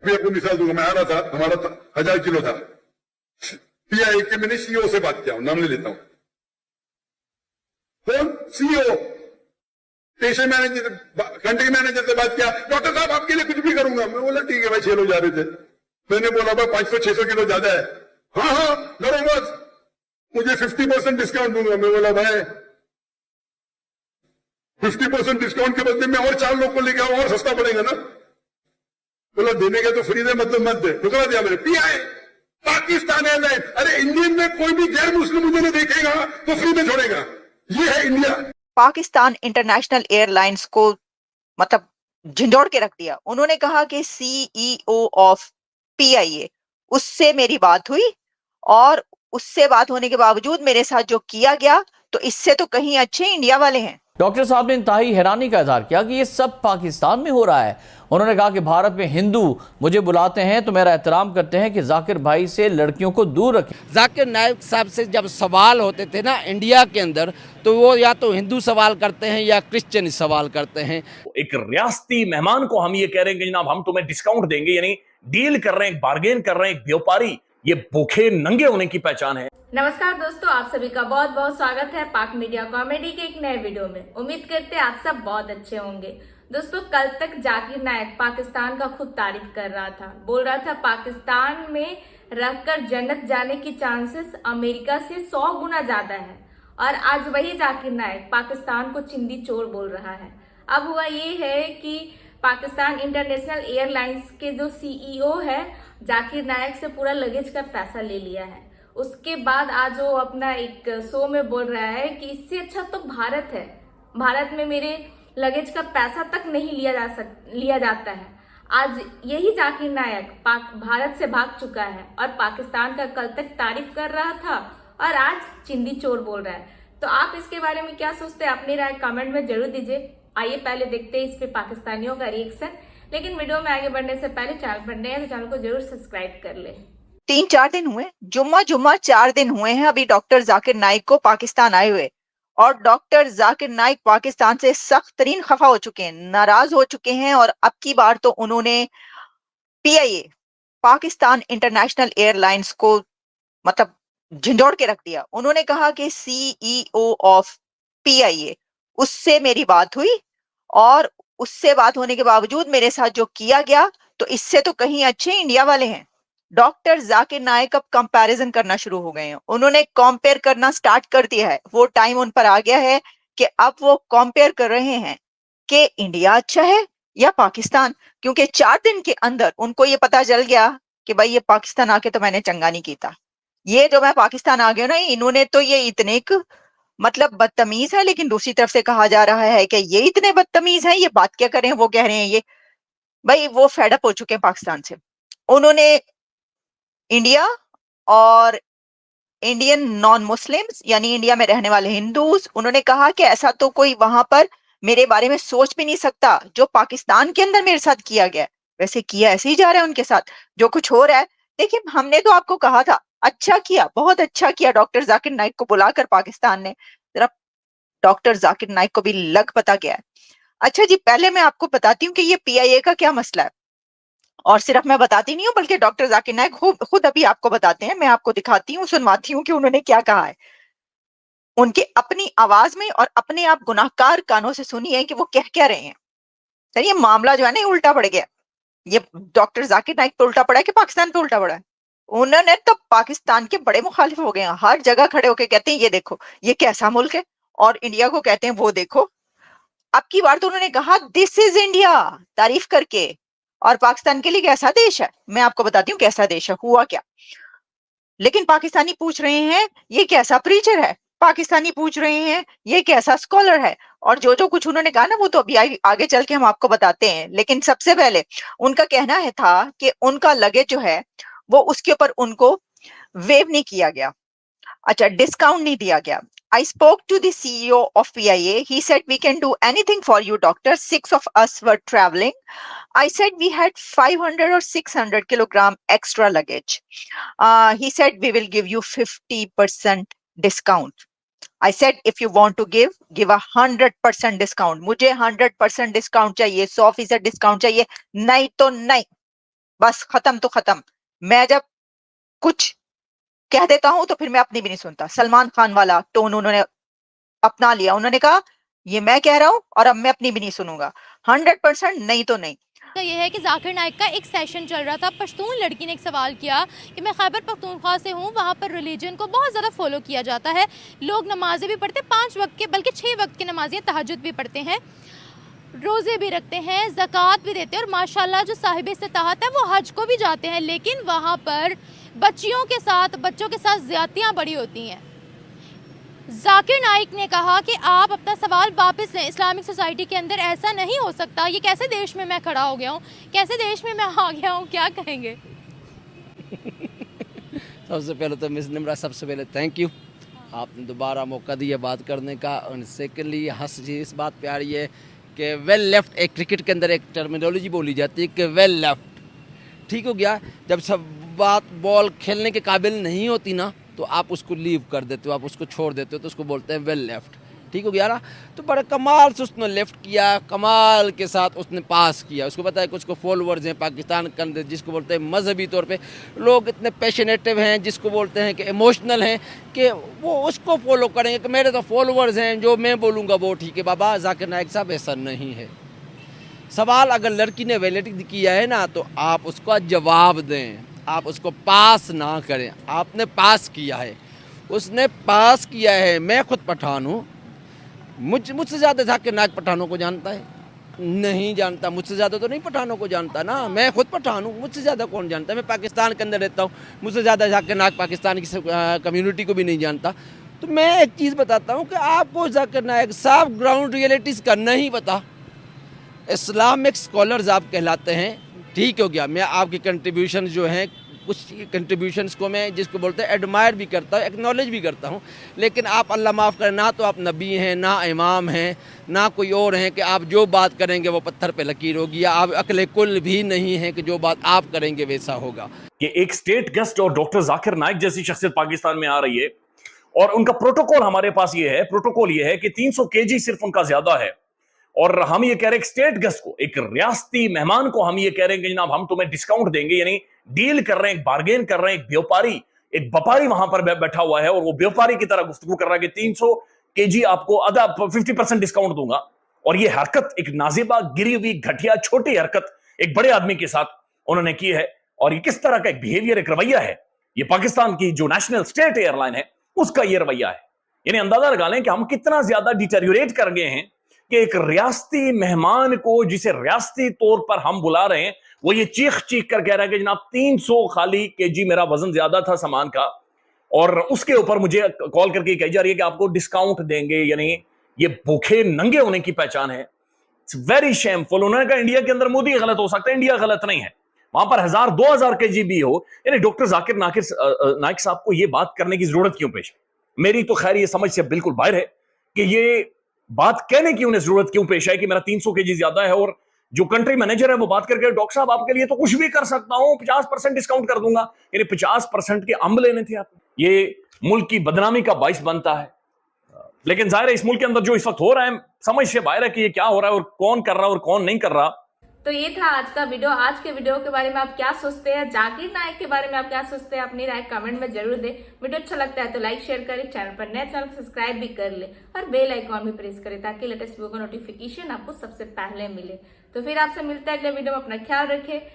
मैं आपको मिसाल दूंगा, मैं आ रहा था, हमारा 1000 किलो था, पीआई के मैंने सीईओ से बात किया, नाम ले लेता हूं, कौन CEO, station manager, country manager से बात किया, डॉक्टर साहब आपके लिए कुछ भी करूंगा। मैं बोला ठीक है भाई, 6 लोग जा रहे थे, मैंने बोला भाई 500-600 किलो ज्यादा है, हाँ डरो मत, मुझे 50% डिस्काउंट दूंगा। मैं बोला भाई 50% डिस्काउंट के बदले में और 4 लोग को लेके आओ, और सस्ता पड़ेगा ना। बोला देने के तो फ्री दे, मतलब मत दे। ठुकरा दिया मैंने। पीआई पाकिस्तान एयरलाइन, अरे इंडियन में कोई भी गैर मुस्लिम मुझे नहीं देखेगा तो फ्री में छोड़ेगा, ये है इंडिया। पाकिस्तान इंटरनेशनल एयरलाइंस को मतलब झंझोड़ के रख दिया। उन्होंने कहा कि सीईओ ऑफ पीआईए, उससे मेरी बात हुई और उससे बात होने के बावजूद मेरे साथ जो किया गया, तो इससे तो कहीं अच्छे इंडिया वाले हैं। डॉक्टर साहब ने इंतहाई हैरानी का इजहार किया कि ये सब पाकिस्तान में हो रहा है। उन्होंने कहा कि भारत में हिंदू मुझे बुलाते हैं तो मेरा एहतराम करते हैं कि जाकिर भाई से लड़कियों को दूर रखें। जाकिर नाइक साहब से जब सवाल होते थे ना इंडिया के अंदर, तो वो या तो हिंदू सवाल करते हैं या क्रिश्चियन सवाल करते हैं। एक रियासती मेहमान को हम ये कह रहे हैं कि जनाब हम तुम्हें डिस्काउंट देंगे, यानी डील कर रहे हैं, बार्गेन कर रहे हैं, एक व्यापारी, ये भूखे नंगे होने की पहचान है। नमस्कार दोस्तों, आप सभी का बहुत बहुत स्वागत है पाक मीडिया कॉमेडी के एक नए वीडियो में। उम्मीद करते हैं आप सब बहुत अच्छे होंगे। दोस्तों, कल तक जाकिर नाइक पाकिस्तान का खुद तारीफ कर रहा था, बोल रहा था पाकिस्तान में रहकर जन्नत जाने की चांसेस अमेरिका से 100 गुना ज्यादा है, और आज वही जाकिर नाइक पाकिस्तान को चिंदी चोर बोल रहा है। अब हुआ ये है कि पाकिस्तान इंटरनेशनल एयरलाइंस के जो सीईओ है, जाकिर नाइक से पूरा लगेज का पैसा ले लिया है। उसके बाद आज वो अपना एक शो में बोल रहा है कि इससे अच्छा तो भारत है, भारत में मेरे लगेज का पैसा तक नहीं लिया जाता है। आज यही जाकिर नाइक भारत से भाग चुका है और पाकिस्तान का कल तक तारीफ कर रहा था और आज चिंदी चोर बोल रहा है। तो आप इसके बारे में क्या सोचते हैं? अपनी राय कमेंट में जरूर दीजिए। आइए पहले देखते हैं इस पे पाकिस्तानियों का रिएक्शन। लेकिन वीडियो में आगे बढ़ने से पहले चैनल पर नए हैं तो चैनल को जरूर सब्सक्राइब कर ले। 3-4 दिन हुए, जुम्मा 4 दिन हुए हैं अभी डॉक्टर जाकिर नाइक को पाकिस्तान आए हुए, और डॉक्टर जाकिर नाइक पाकिस्तान से सख्त तरीन खफा हो चुके हैं, नाराज हो चुके हैं। और अब की बार तो उन्होंने पीआईए पाकिस्तान इंटरनेशनल एयरलाइंस को मतलब झंझोड़ के रख दिया। उन्होंने कहा कि सीईओ ऑफ पीआईए, उससे मेरी बात हुई और उससे बात होने के बावजूद मेरे साथ जो किया गया, तो इससे तो कहीं अच्छे इंडिया वाले हैं। डॉक्टर जाकिर नाइक अब कंपैरिजन करना शुरू हो गए हैं। उन्होंने कंपेयर करना स्टार्ट कर दिया है। वो टाइम उन पर आ गया है कि अब वो कंपेयर कर रहे हैं कि इंडिया अच्छा है या पाकिस्तान, क्योंकि 4 दिन के अंदर उनको ये पता चल गया कि भाई ये पाकिस्तान आके तो मैंने चंगा नहीं कीता। ये जो मैं पाकिस्तान आ गया ना, इन्होंने तो ये इतने मतलब बदतमीज है, लेकिन दूसरी तरफ से कहा जा रहा है कि ये इतने बदतमीज हैं, ये बात क्या करें, वो कह रहे हैं ये भाई वो फेड अप हो चुके हैं पाकिस्तान से। उन्होंने इंडिया और इंडियन नॉन मुस्लिम्स यानी इंडिया में रहने वाले हिंदूज, उन्होंने कहा कि ऐसा तो कोई वहां पर मेरे बारे में सोच भी नहीं सकता। जो पाकिस्तान के अंदर मेरे साथ किया गया, वैसे किया ऐसे ही जा रहा है उनके साथ। जो कुछ हो रहा है, देखिए हमने तो आपको कहा था, अच्छा किया, बहुत अच्छा किया डॉक्टर जाकिर नाइक को बुलाकर पाकिस्तान ने। जरा डॉक्टर जाकिर नाइक को भी लग पता गया है। अच्छा जी, पहले मैं आपको बताती हूँ कि ये पीआईए का क्या मसला है, और सिर्फ मैं बताती नहीं हूँ बल्कि डॉक्टर जाकिर नाइक खुद अभी आपको बताते हैं। मैं आपको दिखाती हूँ, सुनवाती हूँ कि उन्होंने क्या कहा है। उनके अपनी आवाज में और अपने आप गुनाहगार कानों से सुनिए कि वो क्या रहे हैं। सर, ये मामला जो है ना, उल्टा पड़ गया। ये डॉक्टर जाकिर नाइक पे उल्टा पड़ा है कि पाकिस्तान पे उल्टा पड़ा है? उन्होंने तो पाकिस्तान के बड़े मुखालिफ हो गए हैं। हर जगह खड़े होके कहते हैं ये देखो ये कैसा मुल्क है, और इंडिया को कहते हैं वो देखो। अब की बार तो उन्होंने कहा दिस इज इंडिया, तारीफ करके। और पाकिस्तान के लिए कैसा देश है, मैं आपको बताती हूँ कैसा देश है। हुआ क्या, लेकिन पाकिस्तानी पूछ रहे हैं ये कैसा प्रीचर है, पाकिस्तानी पूछ रहे हैं ये कैसा स्कॉलर है, और जो कुछ उन्होंने कहा ना, वो तो अभी आगे चल के हम आपको बताते हैं। लेकिन सबसे पहले उनका कहना है था कि उनका लगेज जो है वो उसके ऊपर उनको वेव नहीं किया गया, अच्छा डिस्काउंट नहीं दिया गया। I spoke to the CEO of PIA. He said, we can do anything for you, doctor. 6 of us were traveling. I said we had 500 or 600 kilogram extra luggage. He said, we will give you 50% discount. I said, if you want to give a 100% discount. मुझे 100% discount चाहिए, 100% discount चाहिए, नहीं तो नहीं। बस खत्म तो खत्म। मैं जब कुछ कह देता हूं तो फिर मैं अपनी भी नहीं सुनता। सलमान खान वाला टोन उन्होंने अपना लिया। उन्होंने कहा ये मैं कह रहा हूं और अब मैं अपनी भी नहीं सुनूंगा। 100% नहीं तो नहीं। तो ये है कि जाकिर नाइक का एक सेशन चल रहा था। पश्तून लड़की ने एक सवाल किया कि मैं खैबर पख्तूनख्वा से हूँ, वहाँ पर रिलीजन को बहुत ज़्यादा फॉलो किया जाता है, लोग नमाजें भी पढ़ते, 5 वक्त के बल्कि 6 वक्त की नमाजें, तहज्जुद भी पढ़ते हैं, रोज़े भी रखते हैं, ज़कात भी देते हैं और माशाल्लाह जो साहिब इस्तिताअत है वो हज को भी जाते हैं, लेकिन वहाँ पर बच्चों के साथ ज़्यादतियाँ बड़ी होती हैं। जाकिर नाइक ने कहा कि आप अपना सवाल वापस लें, इस्लामिक सोसाइटी के अंदर ऐसा नहीं हो सकता। ये कैसे देश में मैं खड़ा हो गया हूँ, कैसे देश में मैं आ गया हूँ, क्या कहेंगे? सबसे पहले तो मिस निम्रा, सबसे पहले थैंक यू, आपने दोबारा मौका दिया बात करने का। और सेकेंडली हंसी इस बात पे आ रही है कि वेल लेफ्ट, एक क्रिकेट के अंदर एक टर्मिनोलॉजी बोली जाती है कि वेल लेफ्ट, ठीक हो गया। जब सब बात बॉल खेलने के काबिल नहीं होती ना तो आप उसको लीव कर देते हो, आप उसको छोड़ देते हो, तो उसको बोलते हैं वेल लेफ्ट, ठीक हो गया ना। तो बड़े कमाल से उसने लेफ्ट किया, कमाल के साथ उसने पास किया। उसको पता है कि उसको फॉलोअर्स हैं पाकिस्तान के अंदर, जिसको बोलते हैं मजहबी तौर पे लोग इतने पैशनेटिव हैं, जिसको बोलते हैं कि इमोशनल हैं, कि वो उसको फॉलो करेंगे कि मेरे तो फॉलोअर्स हैं, जो मैं बोलूँगा वो ठीक है। बाबा जाकिर नाइक साहब ऐसा नहीं है। सवाल अगर लड़की ने वैलिड किया है ना तो आप उसका जवाब दें, आप उसको पास ना करें। आपने पास किया है, उसने पास किया है। मैं खुद पठान हूँ, मुझसे ज़्यादा जाकिर नाइक पठानों को जानता है? नहीं जानता। मुझसे ज़्यादा तो नहीं पठानों को जानता ना, मैं खुद पठान हूँ, मुझसे ज़्यादा कौन जानता है? मैं पाकिस्तान के अंदर रहता हूँ, मुझसे ज़्यादा जाकिर नाइक पाकिस्तान की कम्युनिटी को भी नहीं जानता। तो मैं एक चीज़ बताता हूँ कि आपको जाकिर नाइक साहब ग्राउंड रियलिटीज़ का नहीं पता। इस्लामिक स्कॉलर्स आप कहलाते हैं, ठीक हो गया। मैं आपकी कंट्रीब्यूशन जो हैं, कुछ कंट्रीब्यूशंस को मैं जिसको बोलते हैं एडमायर भी करता हूँ, एक्नॉलेज भी करता हूँ, लेकिन आप अल्लाह माफ़ करें, ना तो आप नबी हैं, ना इमाम हैं, ना कोई और हैं कि आप जो बात करेंगे वो पत्थर पे लकीर होगी, या आप अक्ल कुल भी नहीं हैं कि जो बात आप करेंगे वैसा होगा। कि एक स्टेट गेस्ट और डॉक्टर जाकिर नाइक जैसी शख्सियत पाकिस्तान में आ रही है और उनका प्रोटोकॉल हमारे पास ये है, प्रोटोकॉल ये है कि 300 kg सिर्फ उनका ज्यादा है। और हम ये कह रहे हैं स्टेट गेस्ट को, एक रियासती मेहमान को हम ये कह रहे हैं कि जनाब हम तुम्हें डिस्काउंट देंगे, यानी डील कर रहे हैं, एक बार्गेन कर रहे हैं। एक व्यापारी वहां पर बैठा हुआ है और वो व्यापारी की तरह गुफ्तगू कर रहा है कि 300 kg आपको आधा 50% डिस्काउंट दूंगा। और ये हरकत एक नाजिबा, गिरी हुई, घटिया, छोटी हरकत एक बड़े आदमी के साथ उन्होंने की है। और ये किस तरह का एक बिहेवियर, एक रवैया है, ये पाकिस्तान की जो नेशनल स्टेट एयरलाइन है उसका ये रवैया है। यानी अंदाजा लगा लें कि हम कितना ज्यादा डिटेरियोरेट कर गए हैं कि एक रियासती मेहमान को, जिसे रियासती तौर पर हम बुला रहे हैं, वो ये चीख चीख कर कह रहा है कि जनाब 300 खाली kg मेरा वजन ज्यादा था सामान का, और उसके ऊपर मुझे कॉल करके कही जा रही है कि आपको डिस्काउंट देंगे। यानी ये भूखे नंगे होने की पहचान है। It's very shameful. उन्होंने कहा इंडिया के अंदर मोदी गलत हो सकता है, इंडिया गलत नहीं है, वहां पर 1000-2000 kg भी हो। यानी डॉक्टर जाकिर नाइक साहब को ये बात करने की जरूरत क्यों पेश है? मेरी तो खैर ये समझ से बिल्कुल बाहर है कि ये बात कहने की उन्हें जरूरत क्यों पेश है कि मेरा 300 kg ज्यादा है। और जो कंट्री मैनेजर है वो बात करके, डॉक्टर साहब आपके लिए तो कुछ भी कर सकता हूं, 50% डिस्काउंट कर दूंगा। यानी 50% के अंब लेने थे आपको। ये मुल्क की बदनामी का बाइस बनता है। लेकिन जाहिर है इस मुल्क के अंदर जो इस वक्त हो रहा है, समझ से बाहर है कि ये क्या हो रहा है और कौन कर रहा है और कौन नहीं कर रहा। तो ये था आज का वीडियो। आज के वीडियो के बारे में आप क्या सोचते हैं, जाकिर नाइक के बारे में आप क्या सोचते हैं, अपनी राय कमेंट में जरूर दें। वीडियो अच्छा लगता है तो लाइक शेयर करें, चैनल पर नए चैनल को सब्सक्राइब भी कर ले और बेल आइकॉन भी प्रेस करें ताकि लेटेस्ट वीडियो का नोटिफिकेशन आपको सबसे पहले मिले। तो फिर आपसे मिलता है अगले वीडियो में। अपना ख्याल रखें।